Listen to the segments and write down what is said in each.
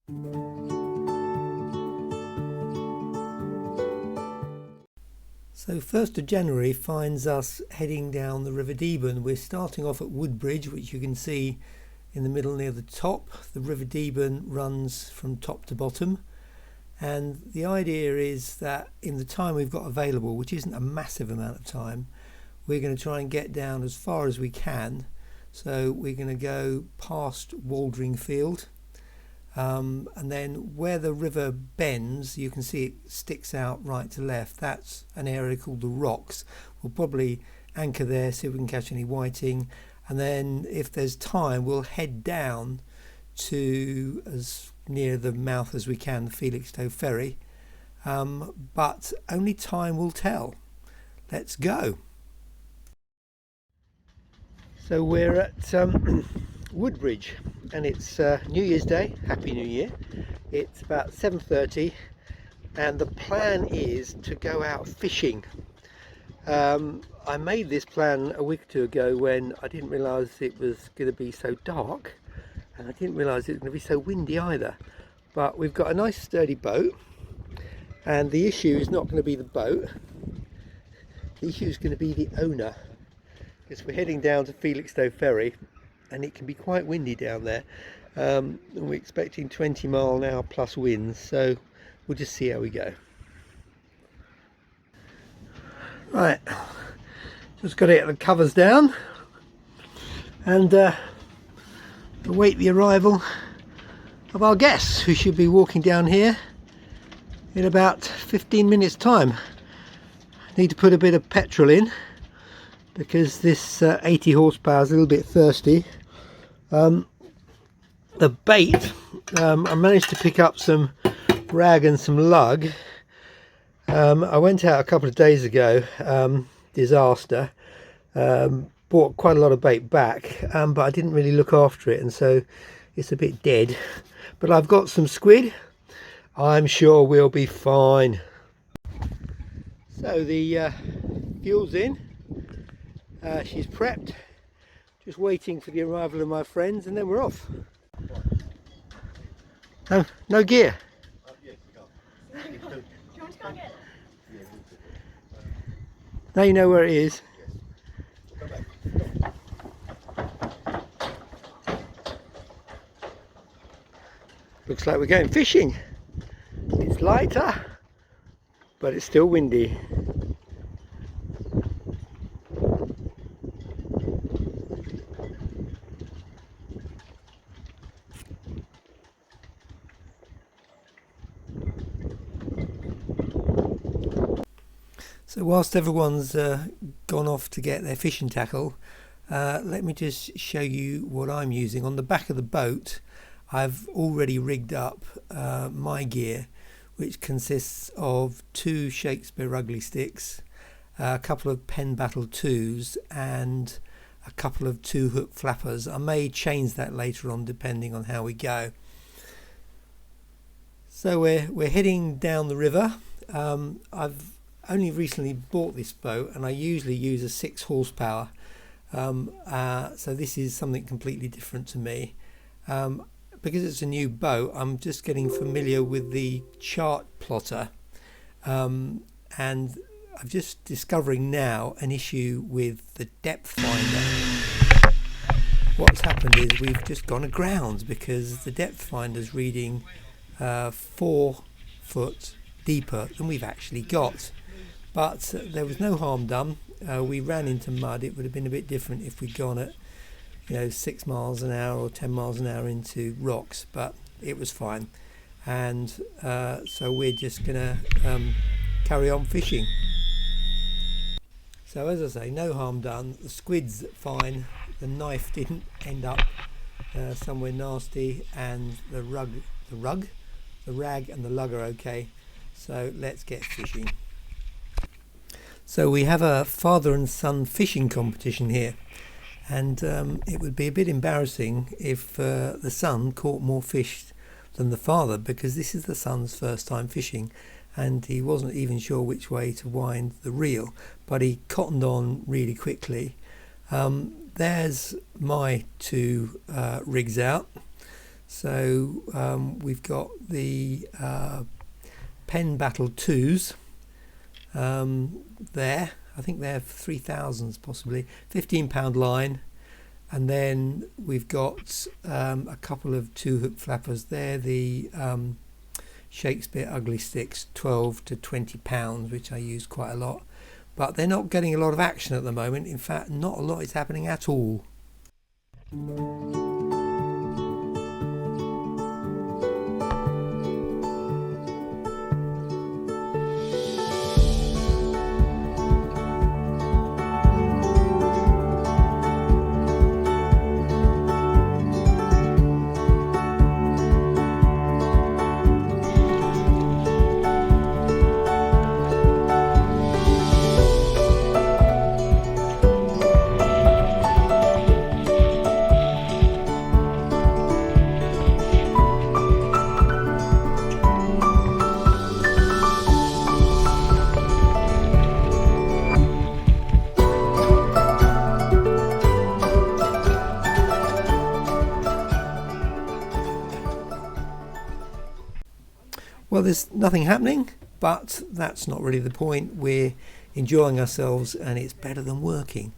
So 1st of January finds us heading down the River Deben. We're starting off at Woodbridge, which you can see in the middle near the top. The River Deben runs from top to bottom, and the idea is that in the time we've got available, which isn't a massive amount of time, we're going to try and get down as far as we can. So we're going to go past Waldring Field, and then where the river bends, you can see it sticks out right to left. That's an area called the Rocks. We'll probably anchor there, see if we can catch any whiting, and then if there's time we'll head down to as near the mouth as we can, the Felixstowe ferry, but only time will tell. Let's go. So we're at Woodbridge, and it's New Year's Day. Happy New Year. It's about 7:30 and the plan is to go out fishing. I made this plan a week or two ago when I didn't realise it was going to be so dark, and I didn't realise it was going to be so windy either. But we've got a nice sturdy boat, and the issue is not going to be the boat. The issue is going to be the owner, because we're heading down to Felixstowe ferry and it can be quite windy down there, and we're expecting 20 mph plus winds, so we'll just see how we go. Right, just got to get the covers down and await the arrival of our guests, who should be walking down here in about 15 minutes time. Need to put a bit of petrol in because this 80 horsepower is a little bit thirsty. The bait, I managed to pick up some rag and some lug. I went out a couple of days ago, disaster, bought quite a lot of bait back, but I didn't really look after it, and so it's a bit dead. But I've got some squid. I'm sure we'll be fine. So the fuel's in. She's prepped, just waiting for the arrival of my friends, and then we're off. No gear. Do you want to go and get it? Now you know where it is. Looks like we're going fishing. It's lighter, but it's still windy. So whilst everyone's gone off to get their fishing tackle, let me just show you what I'm using. On the back of the boat I've already rigged up my gear, which consists of 2 Shakespeare ugly sticks, a couple of Penn Battle 2s and a couple of 2-hook flappers. I may change that later on depending on how we go. So we're heading down the river. I've only recently bought this boat, and I usually use a 6 horsepower, so this is something completely different to me. Because it's a new boat, I'm just getting familiar with the chart plotter, and I'm just discovering now an issue with the depth finder. What's happened is we've just gone aground because the depth finder's reading 4 foot deeper than we've actually got. But there was no harm done. We ran into mud. It would have been a bit different if we'd gone at 6 miles an hour or 10 miles an hour into rocks, but it was fine. And so we're just gonna carry on fishing. So as I say, no harm done. The squid's fine. The knife didn't end up somewhere nasty, and the rag and the lug are okay. So let's get fishing. So we have a father and son fishing competition here, and it would be a bit embarrassing if the son caught more fish than the father, because this is the son's first time fishing and he wasn't even sure which way to wind the reel, but he cottoned on really quickly. There's my 2 rigs out. So we've got the Penn Battle 2s there. I think they're 3000s possibly. £15 line. And then we've got a couple of 2-hook flappers. They're the Shakespeare Ugly Sticks, 12 to £20, which I use quite a lot. But they're not getting a lot of action at the moment. In fact, not a lot is happening at all. Well, there's nothing happening, but that's not really the point. We're enjoying ourselves and it's better than working.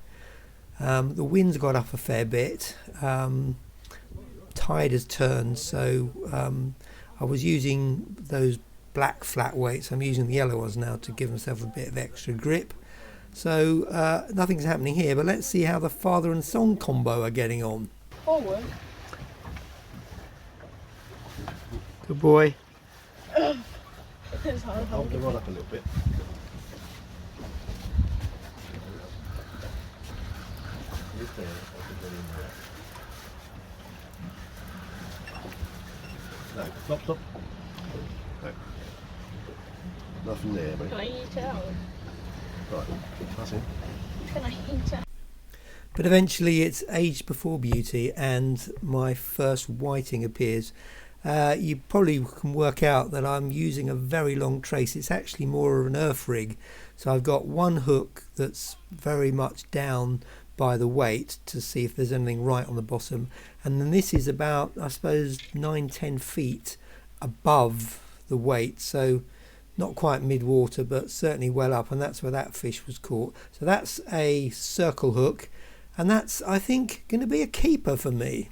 The wind's got up a fair bit. Tide has turned, so I was using those black flat weights. I'm using the yellow ones now to give myself a bit of extra grip. So nothing's happening here, but let's see how the father and son combo are getting on. Forward. Good boy. It's hard. Hold the rod up a little bit. No, stop. No. Nothing there, mate. Can I eat out? Right, that's it. Can I eat out? But eventually it's age before beauty and my first whiting appears. You probably can work out that I'm using a very long trace. It's actually more of an earth rig. So I've got one hook that's very much down by the weight to see if there's anything right on the bottom. And then this is about, I suppose, 9-10 feet above the weight. So not quite mid-water, but certainly well up. And that's where that fish was caught. So that's a circle hook. And that's, I think, going to be a keeper for me.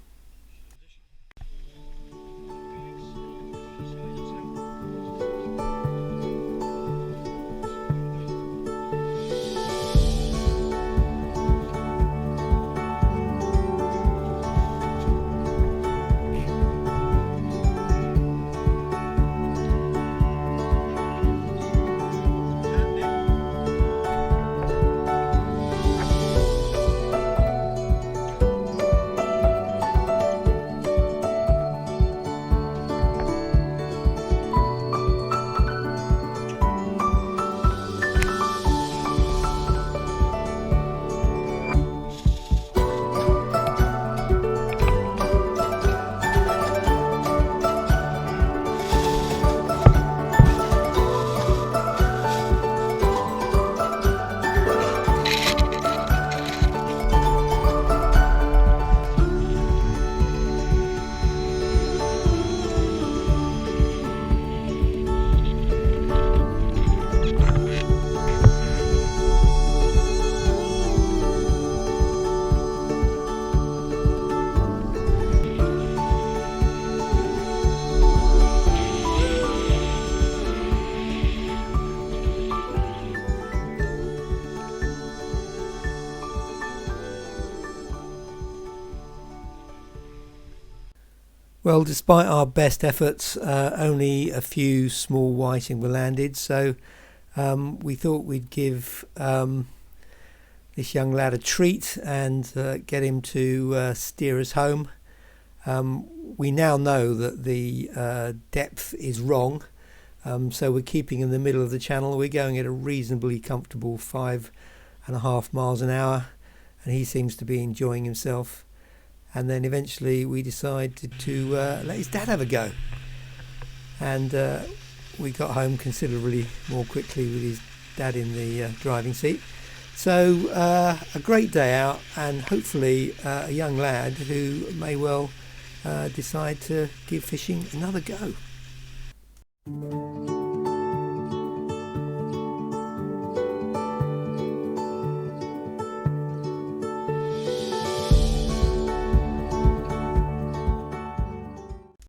Well, despite our best efforts, only a few small whiting were landed, so we thought we'd give this young lad a treat and get him to steer us home. We now know that the depth is wrong, so we're keeping in the middle of the channel. We're going at a reasonably comfortable 5.5 miles an hour, and he seems to be enjoying himself. And then eventually we decided to let his dad have a go. And we got home considerably more quickly with his dad in the driving seat. So a great day out, and hopefully a young lad who may well decide to give fishing another go.